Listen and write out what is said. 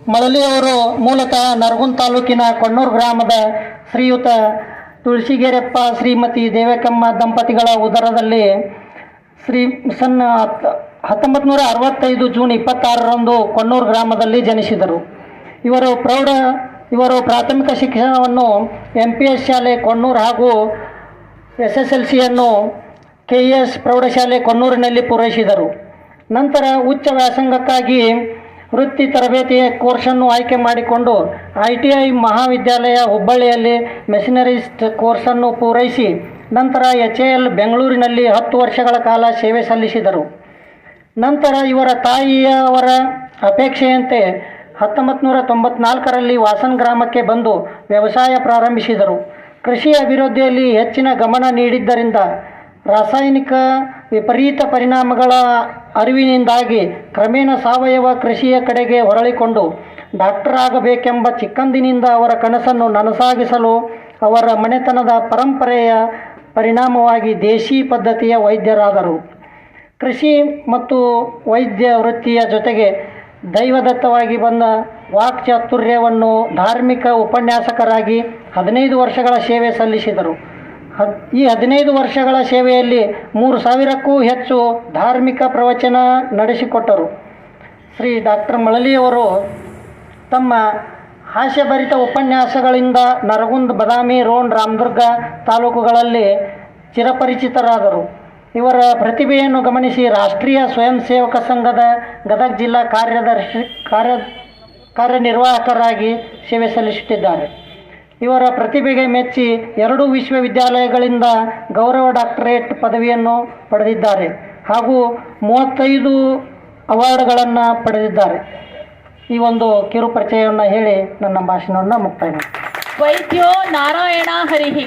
ಮಳಲಿಯವರು ಮೂಲತಃ ನರಗುಂದ ತಾಲೂಕಿನ ಕೊಣ್ಣೂರು ಗ್ರಾಮದ ಶ್ರೀಯುತ ತುಳಸಿಗೇರಪ್ಪ ಶ್ರೀಮತಿ ದೇವಕಮ್ಮ ದಂಪತಿಗಳ ಉದರದಲ್ಲಿ ಸನ್ 1965 ಜೂನ್ 26ರಂದು ಕೊಣ್ಣೂರು ಗ್ರಾಮದಲ್ಲಿ ಜನಿಸಿದರು. ಇವರು ಪ್ರಾಥಮಿಕ ಶಿಕ್ಷಣವನ್ನು MPS ಶಾಲೆ ಕೊಣ್ಣೂರು ಹಾಗೂ SSLCಯನ್ನು KES ಪ್ರೌಢಶಾಲೆ ಕೊಣ್ಣೂರಿನಲ್ಲಿ ಪೂರೈಸಿದರು. ನಂತರ ಉಚ್ಚ ವ್ಯಾಸಂಗಕ್ಕಾಗಿ ವೃತ್ತಿ ತರಬೇತಿ ಕೋರ್ಸನ್ನು ಆಯ್ಕೆ ಮಾಡಿಕೊಂಡು ITI ಮಹಾವಿದ್ಯಾಲಯ ಹುಬ್ಬಳ್ಳಿಯಲ್ಲಿ ಮೆಷಿನರಿಸ್ಟ್ ಕೋರ್ಸನ್ನು ಪೂರೈಸಿ ನಂತರ HAL ಬೆಂಗಳೂರಿನಲ್ಲಿ 10 ವರ್ಷಗಳ ಕಾಲ ಸೇವೆ ಸಲ್ಲಿಸಿದರು. ನಂತರ ಇವರ ತಾಯಿಯವರ ಅಪೇಕ್ಷೆಯಂತೆ 1994ರಲ್ಲಿ ವಾಸನ್ ಗ್ರಾಮಕ್ಕೆ ಬಂದು ವ್ಯವಸಾಯ ಪ್ರಾರಂಭಿಸಿದರು. ಕೃಷಿ ಅಭಿವೃದ್ಧಿಯಲ್ಲಿ ಹೆಚ್ಚಿನ ಗಮನ ನೀಡಿದ್ದರಿಂದ ರಾಸಾಯನಿಕ ವಿಪರೀತ ಪರಿಣಾಮಗಳ ಅರಿವಿನಿಂದಾಗಿ ಕ್ರಮೇಣ ಸಾವಯವ ಕೃಷಿಯ ಕಡೆಗೆ ಹೊರಳಿಕೊಂಡು ಡಾಕ್ಟರ್ ಆಗಬೇಕೆಂಬ ಚಿಕ್ಕಂದಿನಿಂದ ಅವರ ಕನಸನ್ನು ನನಸಾಗಿಸಲು ಅವರ ಮನೆತನದ ಪರಂಪರೆಯ ಪರಿಣಾಮವಾಗಿ ದೇಶಿ ಪದ್ಧತಿಯ ವೈದ್ಯರಾದರು. ಕೃಷಿ ಮತ್ತು ವೈದ್ಯ ವೃತ್ತಿಯ ಜೊತೆಗೆ ದೈವದತ್ತವಾಗಿ ಬಂದ ವಾಕ್ಚಾತುರ್ಯವನ್ನು ಧಾರ್ಮಿಕ ಉಪನ್ಯಾಸಕರಾಗಿ 15 ವರ್ಷಗಳ ಸೇವೆ ಸಲ್ಲಿಸಿದರು. ಈ 15 ವರ್ಷಗಳ ಸೇವೆಯಲ್ಲಿ 3000ಕ್ಕೂ ಹೆಚ್ಚು ಧಾರ್ಮಿಕ ಪ್ರವಚನ ನಡೆಸಿಕೊಟ್ಟರು. ಶ್ರೀ ಡಾಕ್ಟರ್ ಮಳಲಿಯವರು ತಮ್ಮ ಹಾಸ್ಯಭರಿತ ಉಪನ್ಯಾಸಗಳಿಂದ ನರಗುಂದ, ಬದಾಮಿ, ರೋಣ, ರಾಮದುರ್ಗ ತಾಲೂಕುಗಳಲ್ಲಿ ಚಿರಪರಿಚಿತರಾದರು. ಇವರ ಪ್ರತಿಭೆಯನ್ನು ಗಮನಿಸಿ ರಾಷ್ಟ್ರೀಯ ಸ್ವಯಂ ಸೇವಕ ಸಂಘದ ಗದಗ ಜಿಲ್ಲಾ ಕಾರ್ಯನಿರ್ವಾಹಕರಾಗಿ ಸೇವೆ ಸಲ್ಲಿಸುತ್ತಿದ್ದಾರೆ. ಇವರ ಪ್ರತಿಭೆಗೆ ಮೆಚ್ಚಿ 2 ವಿಶ್ವವಿದ್ಯಾಲಯಗಳಿಂದ ಗೌರವ ಡಾಕ್ಟರೇಟ್ ಪದವಿಯನ್ನು ಪಡೆದಿದ್ದಾರೆ ಹಾಗೂ 35 ಅವಾರ್ಡ್ಗಳನ್ನು ಪಡೆದಿದ್ದಾರೆ. ಈ ಒಂದು ಕಿರು ಪರಿಚಯವನ್ನು ಹೇಳಿ ನನ್ನ ಭಾಷಣವನ್ನು ಮುಕ್ತಾಯ. ವೈದ್ಯೋ ನಾರಾಯಣ ಹರಿಹಿ.